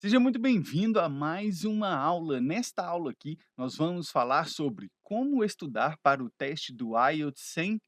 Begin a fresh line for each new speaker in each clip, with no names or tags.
Seja muito bem-vindo a mais uma aula. Nesta aula aqui, nós vamos falar sobre como estudar para o teste do IELTS sem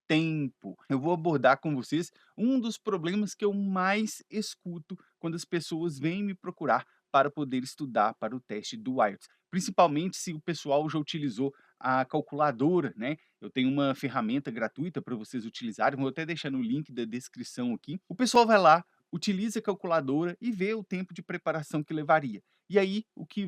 tempo. Eu vou abordar com vocês um dos problemas que eu mais escuto quando as pessoas vêm me procurar para poder estudar para o teste do IELTS. Principalmente se o pessoal já utilizou a calculadora, né? Eu tenho uma ferramenta gratuita para vocês utilizarem, vou até deixar no link da descrição aqui. O pessoal vai lá, utiliza a calculadora e vê o tempo de preparação que levaria. E aí, o que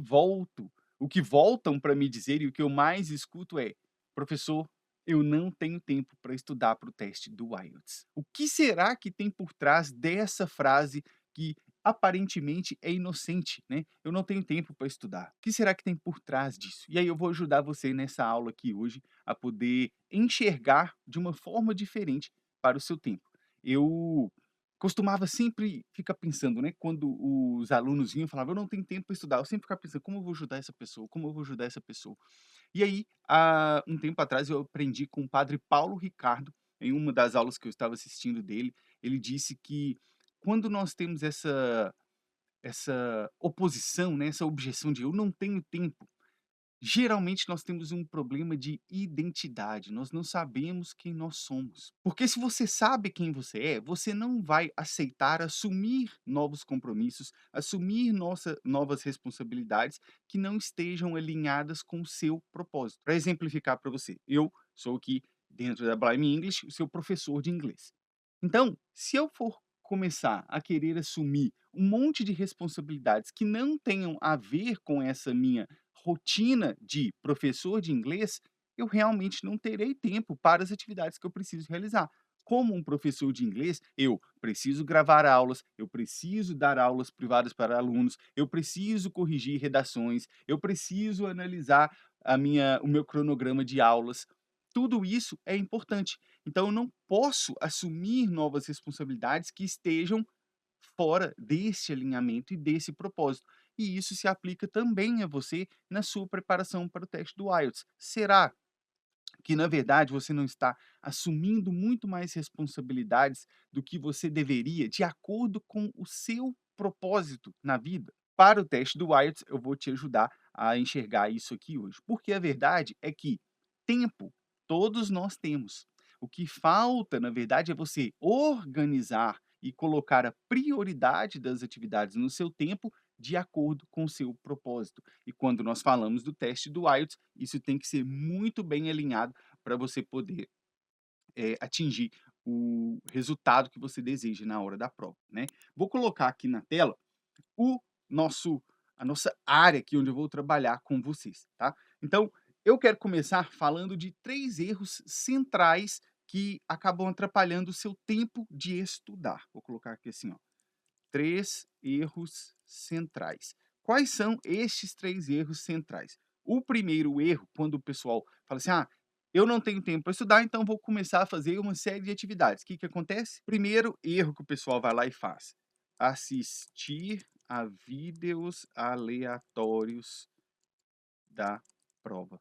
voltam para me dizer e o que eu mais escuto é: professor, eu não tenho tempo para estudar para o teste do IELTS. O que será que tem por trás dessa frase que aparentemente é inocente, né? Eu não tenho tempo para estudar. O que será que tem por trás disso? E aí eu vou ajudar você nessa aula aqui hoje a poder enxergar de uma forma diferente para o seu tempo. Eu costumava sempre ficar pensando, né, quando os alunos vinham e falavam: "Eu não tenho tempo para estudar", eu sempre ficava pensando: "Como eu vou ajudar essa pessoa? Como eu vou ajudar essa pessoa?". E aí, há um tempo atrás, eu aprendi com o padre Paulo Ricardo, em uma das aulas que eu estava assistindo dele, ele disse que quando nós temos essa oposição, né, essa objeção de: "Eu não tenho tempo", geralmente nós temos um problema de identidade, nós não sabemos quem nós somos. Porque se você sabe quem você é, você não vai aceitar assumir novos compromissos, assumir novas responsabilidades que não estejam alinhadas com o seu propósito. Para exemplificar para você, eu sou aqui dentro da Blime English, o seu professor de inglês. Então, se eu for começar a querer assumir um monte de responsabilidades que não tenham a ver com essa minha rotina de professor de inglês, eu realmente não terei tempo para as atividades que eu preciso realizar. Como um professor de inglês, eu preciso gravar aulas, eu preciso dar aulas privadas para alunos, eu preciso corrigir redações, eu preciso analisar o meu cronograma de aulas. Tudo isso é importante. Então, eu não posso assumir novas responsabilidades que estejam fora desse alinhamento e desse propósito. E isso se aplica também a você na sua preparação para o teste do IELTS. Será que, na verdade, você não está assumindo muito mais responsabilidades do que você deveria, de acordo com o seu propósito na vida? Para o teste do IELTS, eu vou te ajudar a enxergar isso aqui hoje, porque a verdade é que tempo todos nós temos. O que falta, na verdade, é você organizar e colocar a prioridade das atividades no seu tempo de acordo com o seu propósito. E quando nós falamos do teste do IELTS, isso tem que ser muito bem alinhado para você poder atingir o resultado que você deseja na hora da prova, né? Vou colocar aqui na tela o nosso a nossa área aqui onde eu vou trabalhar com vocês, tá? Então, eu quero começar falando de 3 erros centrais que acabam atrapalhando o seu tempo de estudar. Vou colocar aqui assim, ó: 3 erros centrais. Quais são estes 3 erros centrais? O primeiro erro, quando o pessoal fala assim: "Ah, eu não tenho tempo para estudar, então vou começar a fazer uma série de atividades". O que que acontece? Primeiro erro que o pessoal vai lá e faz: assistir a vídeos aleatórios da prova.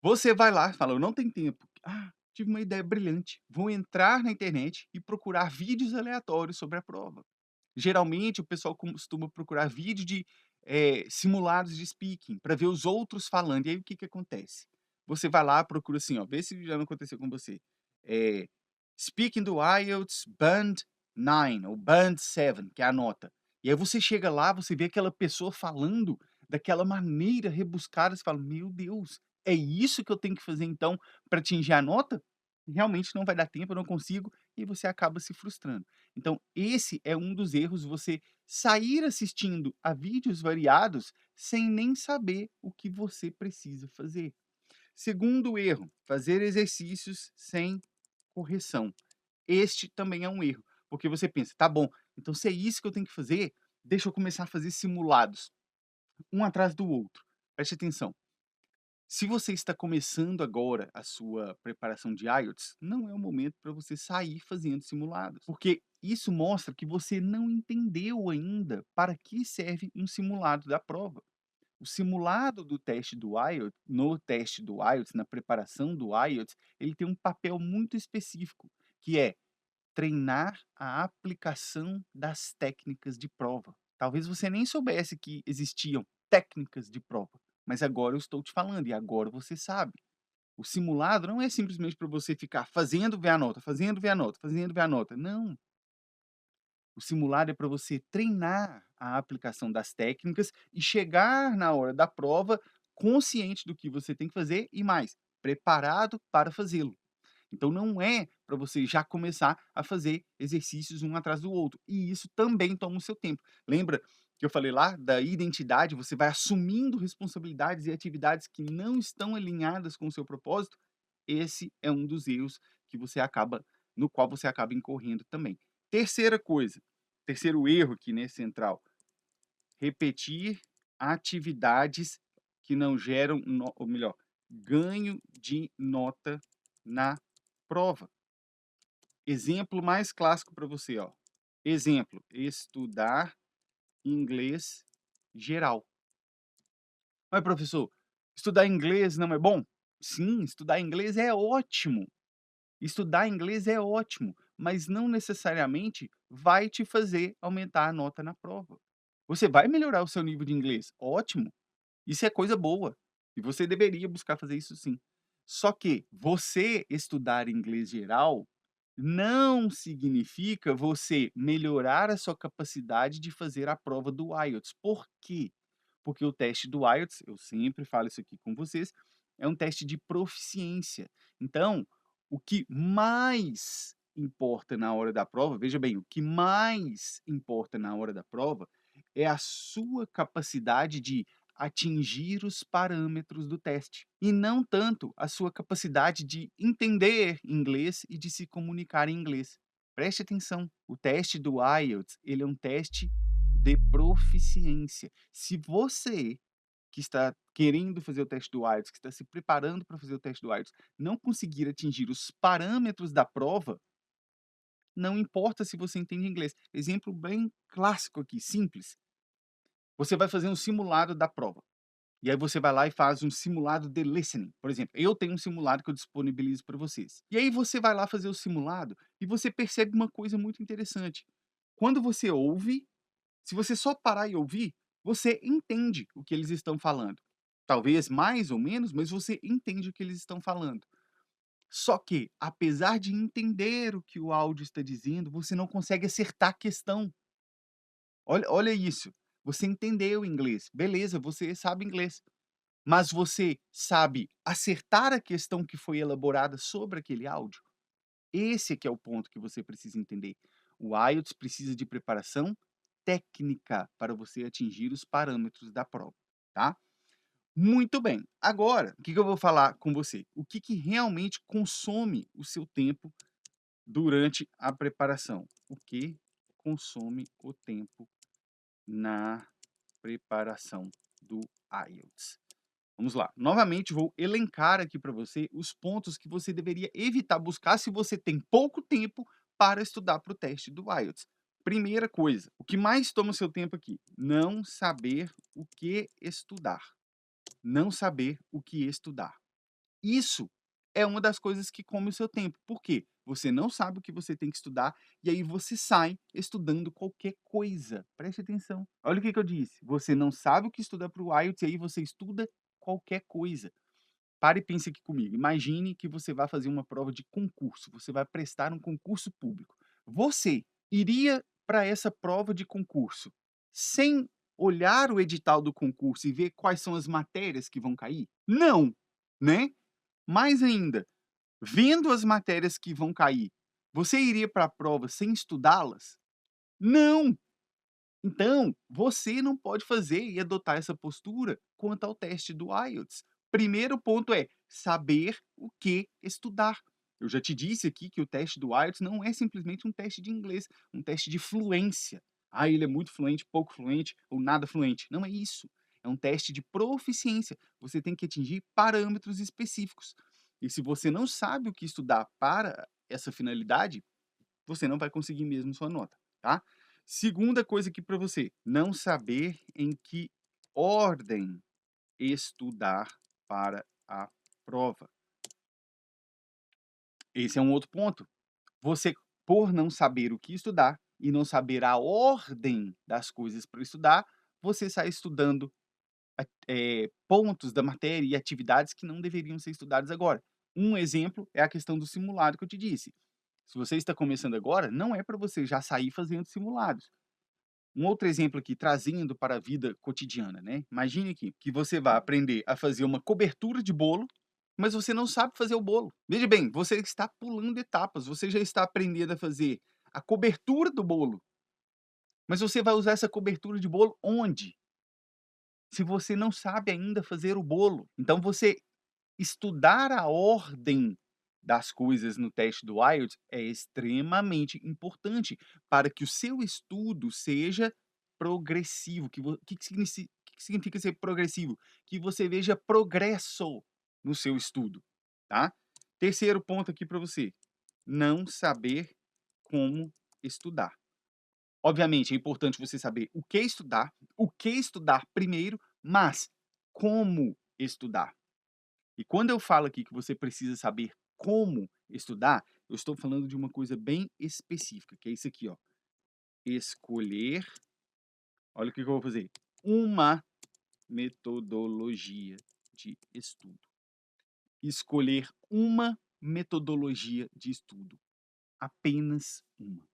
Você vai lá e fala: "Eu não tenho tempo". "Ah, tive uma ideia brilhante, vou entrar na internet e procurar vídeos aleatórios sobre a prova". Geralmente o pessoal costuma procurar vídeo de, simulados de speaking, para ver os outros falando, e aí o que que acontece? Você vai lá, procura assim, ó, vê se já não aconteceu com você, eh, speaking do IELTS Band 9 ou Band 7, que é a nota. E aí você chega lá, você vê aquela pessoa falando daquela maneira rebuscada, você fala: "Meu Deus, é isso que eu tenho que fazer então para atingir a nota? Realmente não vai dar tempo, eu não consigo", e você acaba se frustrando. Então, esse é um dos erros, você sair assistindo a vídeos variados sem nem saber o que você precisa fazer. Segundo erro, fazer exercícios sem correção. Este também é um erro, porque você pensa: "Tá bom, então se é isso que eu tenho que fazer, deixa eu começar a fazer simulados, um atrás do outro". Preste atenção. Se você está começando agora a sua preparação de IELTS, não é o momento para você sair fazendo simulados, porque isso mostra que você não entendeu ainda para que serve um simulado da prova. O simulado do teste do IELTS, no teste do IELTS, na preparação do IELTS, ele tem um papel muito específico, que é treinar a aplicação das técnicas de prova. Talvez você nem soubesse que existiam técnicas de prova, mas agora eu estou te falando e agora você sabe. O simulado não é simplesmente para você ficar fazendo, ver a nota, fazendo, ver a nota, fazendo, ver a nota. Não. O simulado é para você treinar a aplicação das técnicas e chegar na hora da prova consciente do que você tem que fazer e mais, preparado para fazê-lo. Então não é para você já começar a fazer exercícios um atrás do outro. E isso também toma o seu tempo. Lembra que eu falei lá da identidade? Você vai assumindo responsabilidades e atividades que não estão alinhadas com o seu propósito? Esse é um dos erros que você acaba no qual você acaba incorrendo também. Terceira coisa, terceiro erro aqui, né, central, repetir atividades que não geram, ou melhor, ganho de nota na prova. Exemplo mais clássico para você, ó. Exemplo, estudar inglês geral. Mas professor, estudar inglês não é bom? Sim, estudar inglês é ótimo. Estudar inglês é ótimo, mas não necessariamente vai te fazer aumentar a nota na prova. Você vai melhorar o seu nível de inglês, ótimo. Isso é coisa boa. E você deveria buscar fazer isso sim. Só que você estudar inglês geral não significa você melhorar a sua capacidade de fazer a prova do IELTS. Por quê? Porque o teste do IELTS, eu sempre falo isso aqui com vocês, é um teste de proficiência. Então, o que mais importa na hora da prova, veja bem, o que mais importa na hora da prova é a sua capacidade de atingir os parâmetros do teste, e não tanto a sua capacidade de entender inglês e de se comunicar em inglês. Preste atenção, o teste do IELTS, ele é um teste de proficiência. Se você que está querendo fazer o teste do IELTS, que está se preparando para fazer o teste do IELTS, não conseguir atingir os parâmetros da prova, não importa se você entende inglês. Exemplo bem clássico aqui, simples. Você vai fazer um simulado da prova. E aí você vai lá e faz um simulado de listening. Por exemplo, eu tenho um simulado que eu disponibilizo para vocês. E aí você vai lá fazer o simulado e você percebe uma coisa muito interessante. Quando você ouve, se você só parar e ouvir, você entende o que eles estão falando. Talvez mais ou menos, mas você entende o que eles estão falando. Só que, apesar de entender o que o áudio está dizendo, você não consegue acertar a questão. Olha isso. Você entendeu inglês, beleza, você sabe inglês. Mas você sabe acertar a questão que foi elaborada sobre aquele áudio? Esse é que é o ponto que você precisa entender. O IELTS precisa de preparação técnica para você atingir os parâmetros da prova, tá? Muito bem. Agora, o que que eu vou falar com você? O que que realmente consome o seu tempo durante a preparação? O que consome o tempo na preparação do IELTS? Vamos lá. Novamente, vou elencar aqui para você os pontos que você deveria evitar buscar se você tem pouco tempo para estudar para o teste do IELTS. Primeira coisa, o que mais toma o seu tempo aqui? Não saber o que estudar. Não saber o que estudar. Isso é uma das coisas que come o seu tempo. Por quê? Você não sabe o que você tem que estudar e aí você sai estudando qualquer coisa. Preste atenção. Olha o que que eu disse. Você não sabe o que estudar para o IELTS e aí você estuda qualquer coisa. Pare e pense aqui comigo. Imagine que você vai fazer uma prova de concurso. Você vai prestar um concurso público. Você iria para essa prova de concurso sem olhar o edital do concurso e ver quais são as matérias que vão cair? Não, né? Mais ainda, vendo as matérias que vão cair, você iria para a prova sem estudá-las? Não! Então, você não pode fazer e adotar essa postura quanto ao teste do IELTS. Primeiro ponto é saber o que estudar. Eu já te disse aqui que o teste do IELTS não é simplesmente um teste de inglês, um teste de fluência. Ah, ele é muito fluente, pouco fluente ou nada fluente. Não é isso. É um teste de proficiência. Você tem que atingir parâmetros específicos. E se você não sabe o que estudar para essa finalidade, você não vai conseguir mesmo sua nota, tá? Segunda coisa aqui para você, não saber em que ordem estudar para a prova. Esse é um outro ponto. Você por não saber o que estudar e não saber a ordem das coisas para estudar, você sai estudando pontos da matéria e atividades que não deveriam ser estudadas agora. Um exemplo é a questão do simulado que eu te disse. Se você está começando agora, não é para você já sair fazendo simulados. Um outro exemplo aqui, trazendo para a vida cotidiana, né? Imagine aqui que você vai aprender a fazer uma cobertura de bolo, mas você não sabe fazer o bolo. Veja bem, você está pulando etapas, você já está aprendendo a fazer a cobertura do bolo, mas você vai usar essa cobertura de bolo onde? Se você não sabe ainda fazer o bolo. Então você estudar a ordem das coisas no teste do IELTS é extremamente importante para que o seu estudo seja progressivo. Que significa ser progressivo? Que você veja progresso no seu estudo, tá? Terceiro ponto aqui para você, não saber como estudar. Obviamente, é importante você saber o que estudar primeiro, mas como estudar. E quando eu falo aqui que você precisa saber como estudar, eu estou falando de uma coisa bem específica, que é isso aqui, ó. Escolher, olha o que que eu vou fazer, uma metodologia de estudo. Escolher uma metodologia de estudo, apenas uma.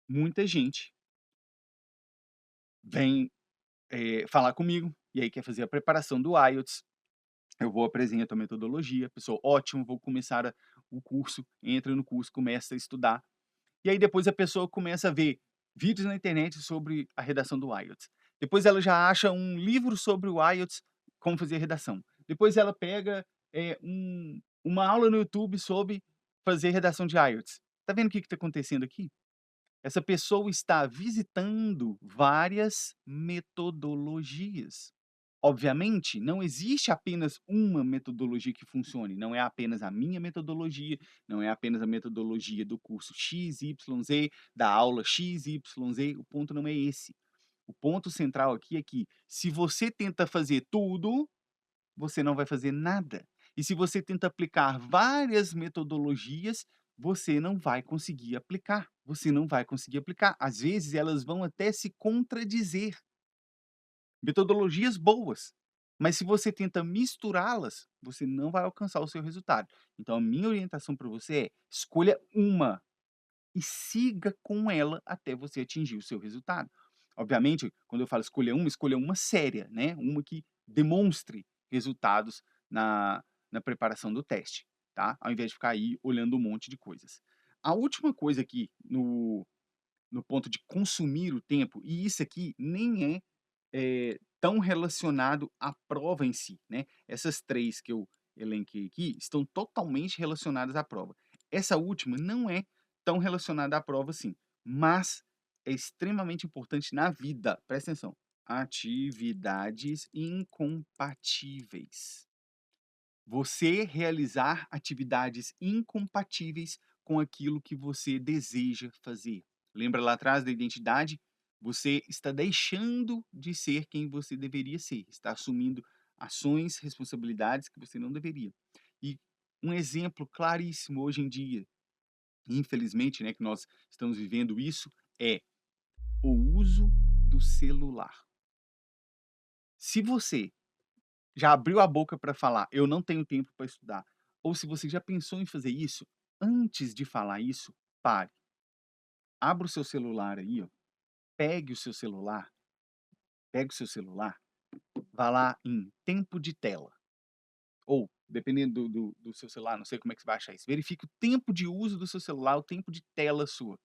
Muita gente vem falar comigo, e aí quer fazer a preparação do IELTS, eu vou apresento a metodologia, a pessoa: "Ótimo, vou começar o curso", entra no curso, começa a estudar, e aí depois a pessoa começa a ver vídeos na internet sobre a redação do IELTS. Depois ela já acha um livro sobre o IELTS, como fazer a redação. Depois ela pega, uma aula no YouTube sobre fazer redação de IELTS. Tá vendo o que está acontecendo aqui? Essa pessoa está visitando várias metodologias. Obviamente, não existe apenas uma metodologia que funcione, não é apenas a minha metodologia, não é apenas a metodologia do curso XYZ, da aula XYZ, o ponto não é esse. O ponto central aqui é que, se você tenta fazer tudo, você não vai fazer nada. E se você tenta aplicar várias metodologias, você não vai conseguir aplicar. Você não vai conseguir aplicar. Às vezes, elas vão até se contradizer. Metodologias boas, mas se você tenta misturá-las, você não vai alcançar o seu resultado. Então, a minha orientação para você é: escolha uma e siga com ela até você atingir o seu resultado. Obviamente, quando eu falo escolha uma séria, né, uma que demonstre resultados na preparação do teste, tá, ao invés de ficar aí olhando um monte de coisas. A última coisa aqui no ponto de consumir o tempo, e isso aqui nem tão relacionado à prova em si, né, essas 3 que eu elenquei aqui estão totalmente relacionadas à prova. Essa última não é tão relacionada à prova assim, mas é extremamente importante na vida, presta atenção, atividades incompatíveis. Você realizar atividades incompatíveis com aquilo que você deseja fazer. Lembra lá atrás da identidade? Você está deixando de ser quem você deveria ser, está assumindo ações, responsabilidades que você não deveria. E um exemplo claríssimo hoje em dia, infelizmente, né, que nós estamos vivendo isso, é o uso do celular. Se você já abriu a boca para falar: "Eu não tenho tempo para estudar", ou se você já pensou em fazer isso, antes de falar isso, pare. Abra o seu celular aí, ó, pegue o seu celular, pegue o seu celular, vá lá em tempo de tela, ou dependendo do seu celular, não sei como é que você vai achar isso, verifique o tempo de uso do seu celular, o tempo de tela sua.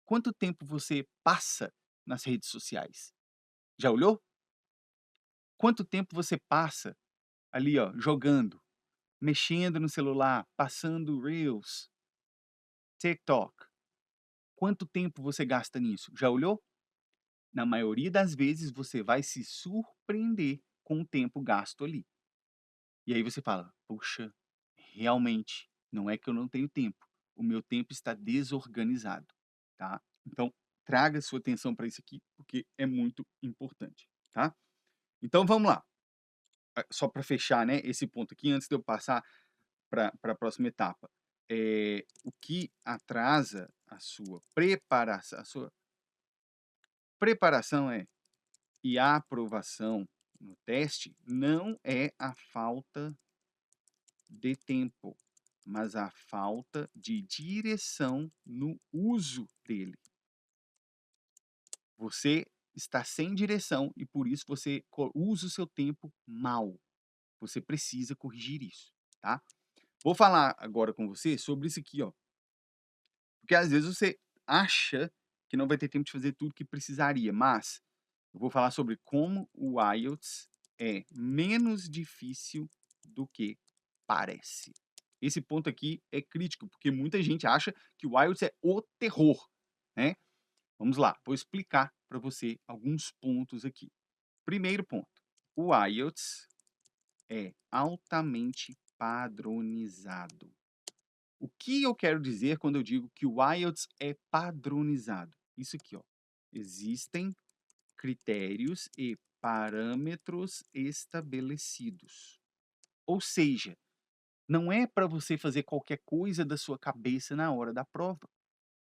Quanto tempo você passa nas redes sociais? Já olhou? Quanto tempo você passa ali, ó, jogando, mexendo no celular, passando reels, TikTok? Quanto tempo você gasta nisso? Já olhou? Na maioria das vezes você vai se surpreender com o tempo gasto ali. E aí você fala: "Puxa, realmente, não é que eu não tenho tempo, o meu tempo está desorganizado", tá. Então, traga sua atenção para isso aqui, porque é muito importante, tá. Então vamos lá, só para fechar, né, esse ponto aqui, antes de eu passar para a próxima etapa. O que atrasa a sua preparação e a aprovação no teste não é a falta de tempo, mas a falta de direção no uso dele. Você está sem direção e por isso você usa o seu tempo mal. Você precisa corrigir isso, tá? Vou falar agora com você sobre isso aqui, ó. Porque às vezes você acha que não vai ter tempo de fazer tudo que precisaria, mas eu vou falar sobre como o IELTS é menos difícil do que parece. Esse ponto aqui é crítico, porque muita gente acha que o IELTS é o terror, né? Vamos lá, vou explicar para você alguns pontos aqui. Primeiro ponto, o IELTS é altamente padronizado. O que eu quero dizer quando eu digo que o IELTS é padronizado? Isso aqui, ó. Existem critérios e parâmetros estabelecidos. Ou seja, não é para você fazer qualquer coisa da sua cabeça na hora da prova.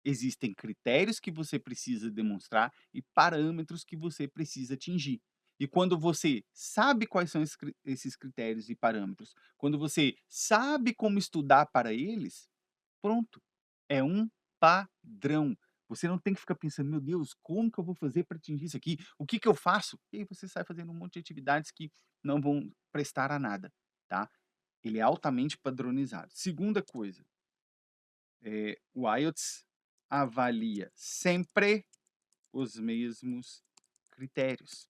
Existem critérios que você precisa demonstrar e parâmetros que você precisa atingir. E quando você sabe quais são esses critérios e parâmetros, quando você sabe como estudar para eles, pronto, é um padrão. Você não tem que ficar pensando: "Meu Deus, como que eu vou fazer para atingir isso aqui? O que que eu faço?" E aí você sai fazendo um monte de atividades que não vão prestar a nada, tá? Ele é altamente padronizado. Segunda coisa, o IELTS avalia sempre os mesmos critérios.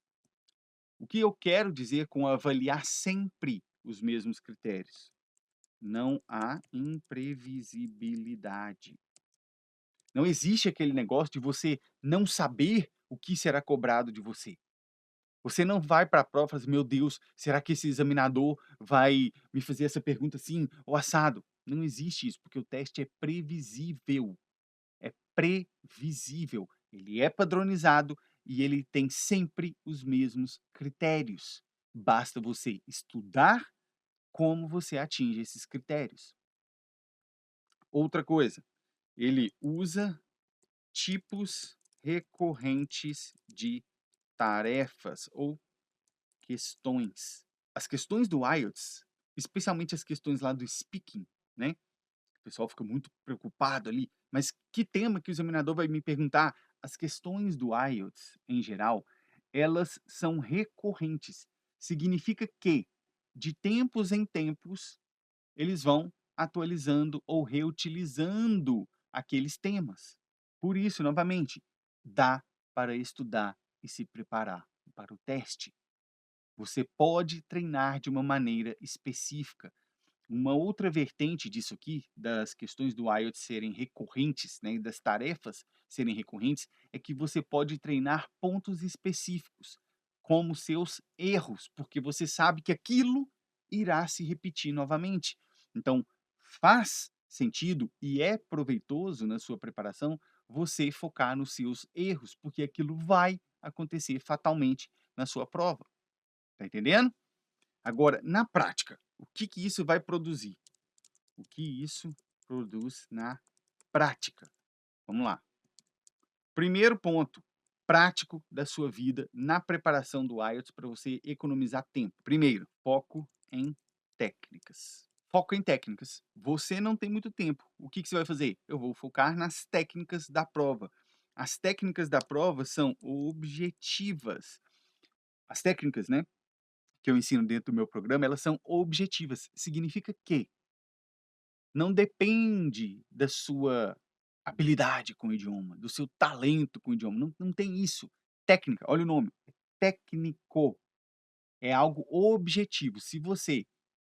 O que eu quero dizer com avaliar sempre os mesmos critérios? Não há imprevisibilidade. Não existe aquele negócio de você não saber o que será cobrado de você. Você não vai para a prova e fala assim: "Meu Deus, será que esse examinador vai me fazer essa pergunta assim ou assado?". Não existe isso, porque o teste é previsível. É previsível. Ele é padronizado e ele tem sempre os mesmos critérios. Basta você estudar como você atinge esses critérios. Outra coisa, ele usa tipos recorrentes de tarefas ou questões. As questões do IELTS, especialmente as questões lá do speaking, né? O pessoal fica muito preocupado ali, mas que tema que o examinador vai me perguntar? As questões do IELTS, em geral, elas são recorrentes. Significa que, de tempos em tempos, eles vão atualizando ou reutilizando aqueles temas. Por isso, novamente, dá para estudar e se preparar para o teste. Você pode treinar de uma maneira específica. Uma outra vertente disso aqui, das questões do IELTS serem recorrentes, né, e das tarefas serem recorrentes, é que você pode treinar pontos específicos, como seus erros, porque você sabe que aquilo irá se repetir novamente. Então, faz sentido e é proveitoso na sua preparação você focar nos seus erros, porque aquilo vai acontecer fatalmente na sua prova. Tá entendendo? Agora, na prática, o que que isso vai produzir? O que isso produz na prática? Vamos lá. Primeiro ponto prático da sua vida na preparação do IELTS para você economizar tempo. Primeiro, foco em técnicas. Foco em técnicas. Você não tem muito tempo. O que que você vai fazer? Eu vou focar nas técnicas da prova. As técnicas da prova são objetivas. As técnicas, né, que eu ensino dentro do meu programa, elas são objetivas. Significa que não depende da sua habilidade com o idioma, do seu talento com o idioma, não tem isso. Técnica, olha o nome, é técnico, é algo objetivo. Se você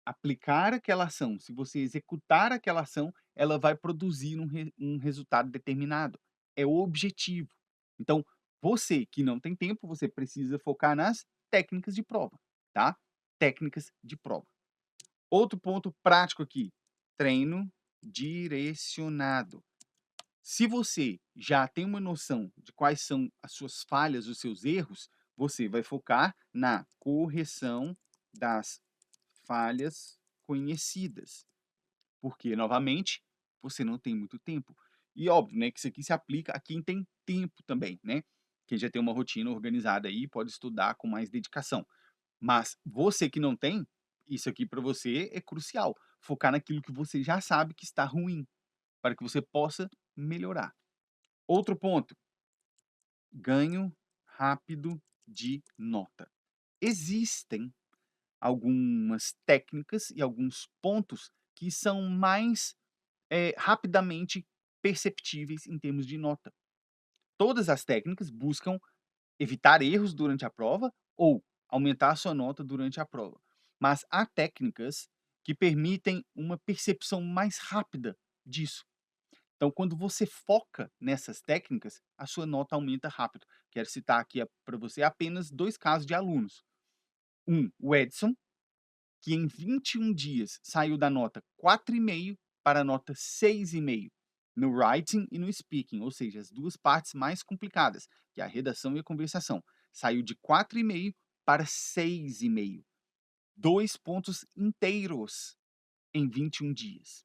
aplicar aquela ação, se você executar aquela ação, ela vai produzir um resultado determinado. É objetivo. Então, você que não tem tempo, você precisa focar nas técnicas de prova, tá? Técnicas de prova. Outro ponto prático aqui, treino direcionado. Se você já tem uma noção de quais são as suas falhas, os seus erros, você vai focar na correção das falhas conhecidas, porque novamente, você não tem muito tempo. E óbvio, né, que isso aqui se aplica a quem tem tempo também, né. Quem já tem uma rotina organizada aí pode estudar com mais dedicação. Mas você que não tem, isso aqui para você é crucial. Focar naquilo que você já sabe que está ruim, para que você possa melhorar. Outro ponto, ganho rápido de nota. Existem algumas técnicas e alguns pontos que são mais, rapidamente perceptíveis em termos de nota. Todas as técnicas buscam evitar erros durante a prova ou aumentar a sua nota durante a prova. Mas há técnicas que permitem uma percepção mais rápida disso. Então, quando você foca nessas técnicas, a sua nota aumenta rápido. Quero citar aqui para você apenas 2 casos de alunos. O Edson, que em 21 dias saiu da nota 4,5 para a nota 6,5 no writing e no speaking, ou seja, as 2 partes mais complicadas, que é a redação e a conversação. Saiu de 4,5 para 6,5, 2 pontos inteiros em 21 dias.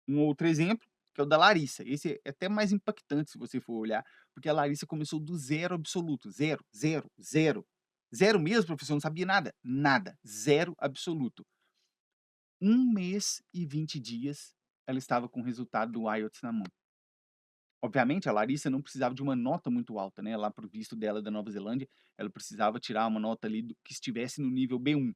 Um outro exemplo, que é o da Larissa. Esse é até mais impactante se você for olhar, porque a Larissa começou do zero absoluto, zero, zero, zero. Zero mesmo, professor, não sabia nada? Nada, zero absoluto. 1 mês e 20 dias, ela estava com o resultado do IELTS na mão. Obviamente, a Larissa não precisava de uma nota muito alta, né, lá para o visto dela da Nova Zelândia, ela precisava tirar uma nota ali do que estivesse no nível B1.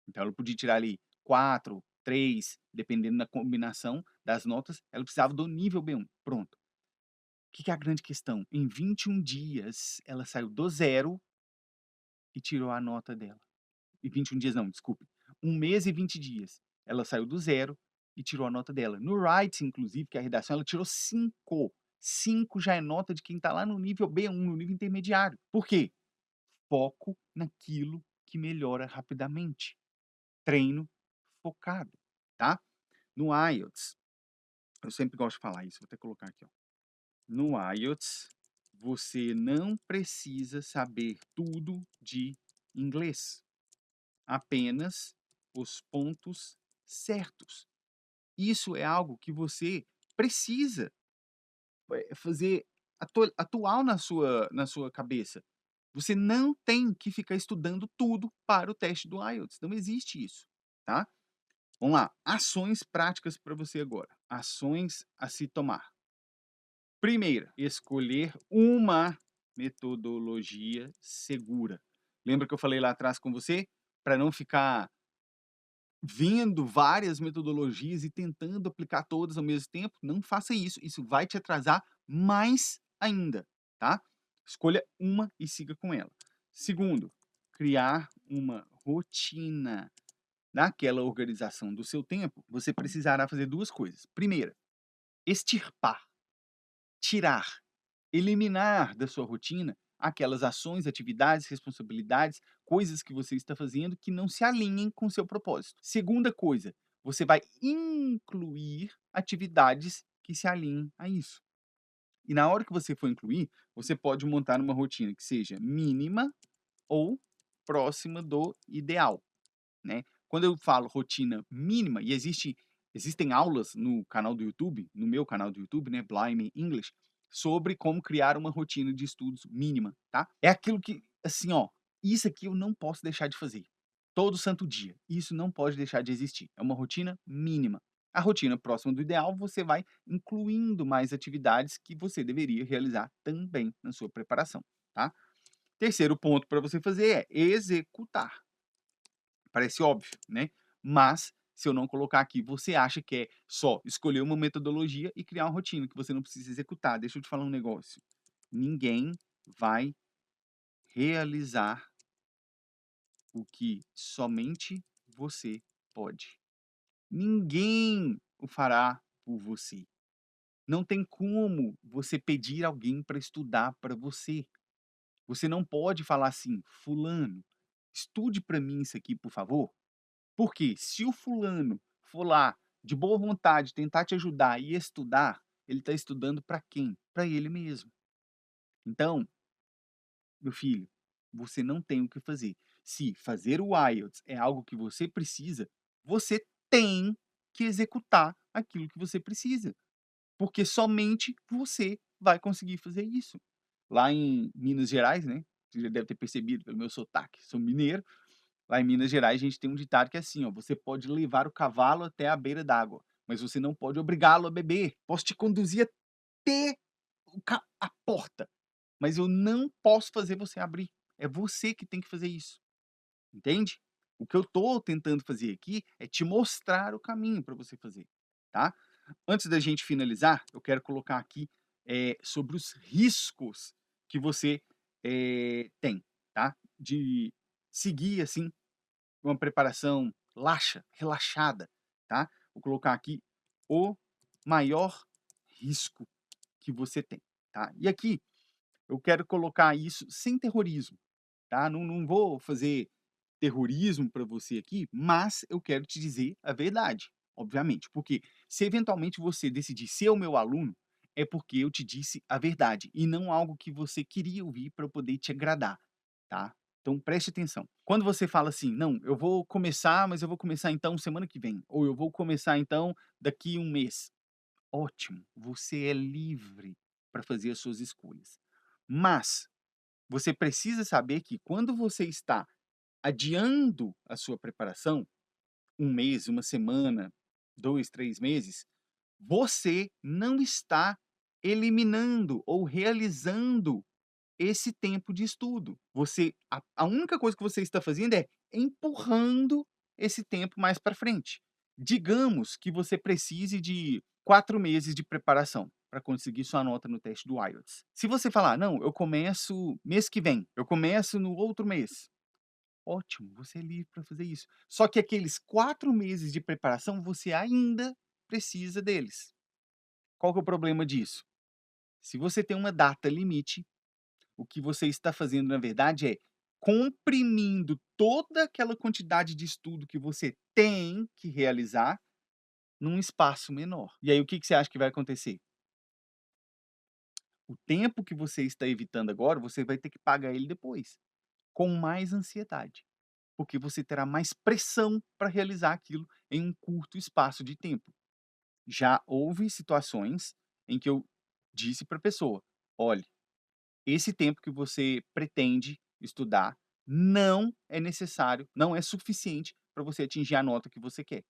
Então ela podia tirar ali 4, 3, dependendo da combinação das notas, ela precisava do nível B1, pronto. O que que é a grande questão? Em 21 dias, ela saiu do zero e tirou a nota dela. E 21 dias não, desculpe, 1 mês e 20 dias. Ela saiu do zero e tirou a nota dela. No writing, inclusive, que é a redação, ela tirou 5. 5 já é nota de quem está lá no nível B1, no nível intermediário. Por quê? Foco naquilo que melhora rapidamente. Treino focado, tá? No IELTS, eu sempre gosto de falar isso, vou até colocar aqui, ó. No IELTS, você não precisa saber tudo de inglês, apenas os pontos certos. Isso é algo que você precisa, fazer atual na sua cabeça. Você não tem que ficar estudando tudo para o teste do IELTS, não existe isso, tá? Vamos lá, ações práticas para você agora, ações a se tomar. Primeira, escolher uma metodologia segura. Lembra que eu falei lá atrás com você? Para não ficar vendo várias metodologias e tentando aplicar todas ao mesmo tempo, não faça isso, isso vai te atrasar mais ainda, tá? Escolha uma e siga com ela. Segundo, criar uma rotina. Naquela organização do seu tempo, você precisará fazer 2 coisas. Primeira, extirpar, tirar, eliminar da sua rotina aquelas ações, atividades, responsabilidades, coisas que você está fazendo que não se alinhem com o seu propósito. Segunda coisa, você vai incluir atividades que se alinhem a isso. E na hora que você for incluir, você pode montar uma rotina que seja mínima ou próxima do ideal, né. Quando eu falo rotina mínima e existem aulas no canal do YouTube, no meu canal do YouTube, né, Blind English, sobre como criar uma rotina de estudos mínima, tá. É aquilo que, assim, ó, isso aqui eu não posso deixar de fazer, todo santo dia, isso não pode deixar de existir, é uma rotina mínima. A rotina próxima do ideal, você vai incluindo mais atividades que você deveria realizar também na sua preparação, tá. Terceiro ponto para você fazer é executar. Parece óbvio, né? Mas, se eu não colocar aqui, você acha que é só escolher uma metodologia e criar uma rotina que você não precisa executar. Deixa eu te falar um negócio. Ninguém vai realizar o que somente você pode. Ninguém o fará por você. Não tem como você pedir alguém para estudar para você. Você não pode falar assim: "Fulano, estude para mim isso aqui, por favor". Porque se o fulano for lá de boa vontade tentar te ajudar e estudar, ele está estudando para quem? Para ele mesmo. Então, meu filho, você não tem o que fazer. Se fazer o IELTS é algo que você precisa, você tem que executar aquilo que você precisa. porque somente você vai conseguir fazer isso. Lá em Minas Gerais, né, você já deve ter percebido pelo meu sotaque, sou mineiro. Lá em Minas Gerais, a gente tem um ditado que é assim, ó: "Você pode levar o cavalo até a beira d'água, mas você não pode obrigá-lo a beber. Posso te conduzir até a porta, mas eu não posso fazer você abrir. É você que tem que fazer isso", entende? O que eu estou tentando fazer aqui é te mostrar o caminho para você fazer, tá? Antes da gente finalizar, eu quero colocar aqui, sobre os riscos que você, tem, tá? De seguir, assim, uma preparação relaxada, tá? Vou colocar aqui o maior risco que você tem, tá? E aqui eu quero colocar isso sem terrorismo, tá? Não vou fazer terrorismo para você aqui, mas eu quero te dizer a verdade, obviamente, porque se eventualmente você decidir ser o meu aluno, é porque eu te disse a verdade e não algo que você queria ouvir para eu poder te agradar, tá? Então preste atenção. Quando você fala assim: "Não, eu vou começar, mas eu vou começar então semana que vem", ou "Eu vou começar então daqui um mês", ótimo, você é livre para fazer as suas escolhas. Mas você precisa saber que quando você está adiando a sua preparação, um mês, uma semana, 2, 3 meses, você não está eliminando ou realizando esse tempo de estudo. A única coisa que você está fazendo é empurrando esse tempo mais para frente. Digamos que você precise de 4 meses de preparação para conseguir sua nota no teste do IELTS. Se você falar: "Não, eu começo mês que vem, eu começo no outro mês", ótimo, você é livre para fazer isso. Só que aqueles 4 meses de preparação, você ainda precisa deles. Qual que é o problema disso? Se você tem uma data limite, o que você está fazendo, na verdade, é comprimindo toda aquela quantidade de estudo que você tem que realizar num espaço menor. E aí, o que que você acha que vai acontecer? O tempo que você está evitando agora, você vai ter que pagar ele depois, com mais ansiedade, porque você terá mais pressão para realizar aquilo em um curto espaço de tempo. Já houve situações em que eu disse para a pessoa: "Olhe, esse tempo que você pretende estudar não é necessário, não é suficiente para você atingir a nota que você quer.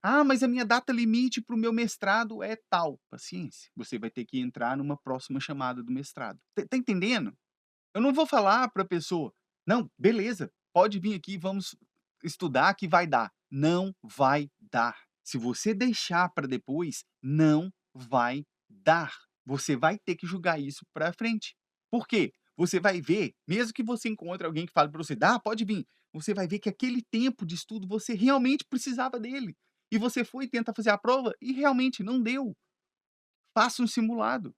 Ah, mas a minha data limite para o meu mestrado é tal. Paciência, você vai ter que entrar numa próxima chamada do mestrado. Tá entendendo? Eu não vou falar para a pessoa: "Não, beleza, pode vir aqui, vamos estudar que vai dar". Não vai dar. Se você deixar para depois, não vai dar. Você vai ter que julgar isso para frente. Por quê? Você vai ver, mesmo que você encontre alguém que fale para você: "Dá, pode vir", você vai ver que aquele tempo de estudo você realmente precisava dele. E você foi tentar fazer a prova e realmente não deu. Faça um simulado.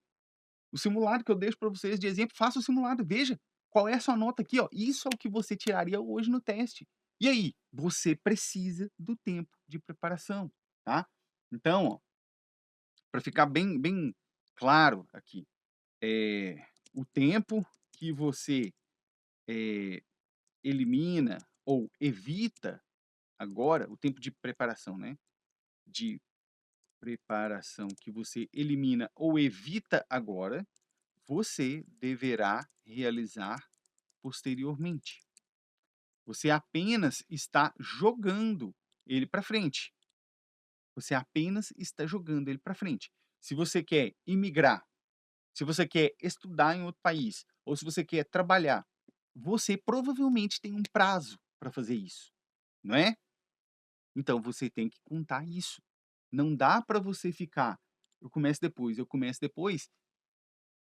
O simulado que eu deixo para vocês de exemplo, faça o simulado, veja qual é a sua nota aqui, ó. Isso é o que você tiraria hoje no teste. E aí, você precisa do tempo de preparação, tá? Então, para ficar bem claro aqui, o tempo que você, eh, elimina ou evita agora, o tempo de preparação, né, de preparação que você elimina ou evita agora, você deverá realizar posteriormente. Você apenas está jogando ele para frente. Você apenas está jogando ele para frente. Se você quer imigrar, se você quer estudar em outro país, ou se você quer trabalhar, você provavelmente tem um prazo para fazer isso, não é? Então você tem que contar isso. Não dá para você ficar, eu começo depois,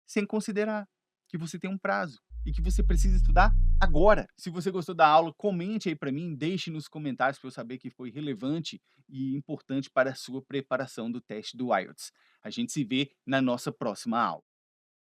sem considerar que você tem um prazo e que você precisa estudar agora. Se você gostou da aula, comente aí para mim, deixe nos comentários para eu saber que foi relevante e importante para a sua preparação do teste do IELTS. A gente se vê na nossa próxima aula.